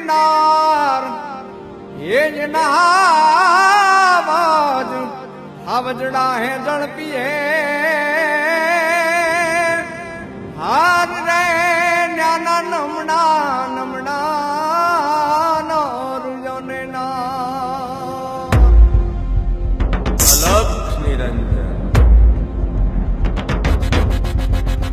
गिरनार ये जनाबाज हवजड़ा है जड़ पिए हार रे न्याना नमना नमना नौरुयो ने ना अलग निरंजन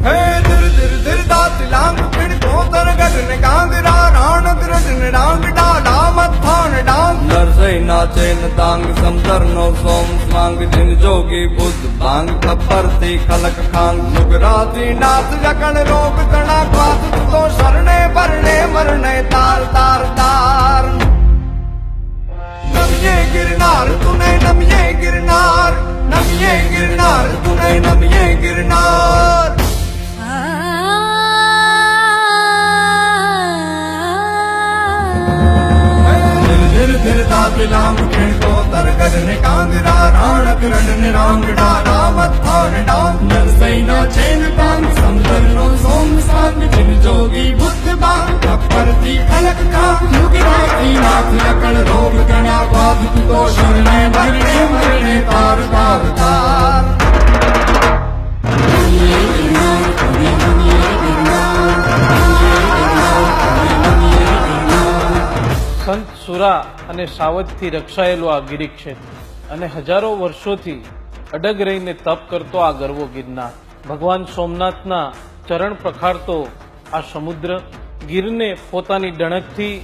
हे दिर दिर दिर दात लांग पिड़ कोतर गगन गांगरा राण ग्रजन रांग डाला मत्थान डांग नरसई नाचे न तांग समतर नो सोम स्वांग जिन जोगी बुद्ध भांग खपर थी खलक खांग मुगराती नाथ जकण रोग तना क्वात तो शरणे भरणे मरणे तार तार तार नमिये गिरनार तूने नमिये गिरनार तूने नमिये गिरनार दिल दात लांग फिर को तर गगन कांगरा राण किरण रांग डाला मत्थान डांग नरसई नाचे न तांग समंदर नो सोम सांग जिन जोगी बुद्ध बांग खप्पर थी खलक खांग मुगराती नाथ लकड़ रोग गणा बाध तो शरणे भरणे मरणे तार तार तार સંત સુરા અને સાવજથી રક્ષાયેલું આ ગિરી ક્ષેત્ર અને હજારો વર્ષોથી અડગ રહીને તપ કરતો આ ગરવો ગિરનાર ભગવાન સોમનાથના ચરણ પ્રખારતો આ સમુદ્ર ગીરને પોતાની ડણકથી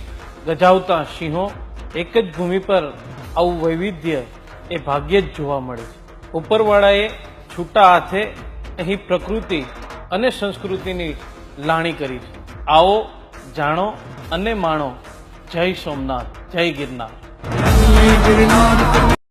ગજાવતા સિંહો એક જ ભૂમિ પર આવું વૈવિધ્ય એ ભાગ્યે જ જોવા મળે છે. ઉપરવાળાએ છૂટા હાથે અહીં પ્રકૃતિ અને સંસ્કૃતિની લાણી કરી છે. આવો જાણો અને માણો. જય સોમનાથ, જય ગિરનાર.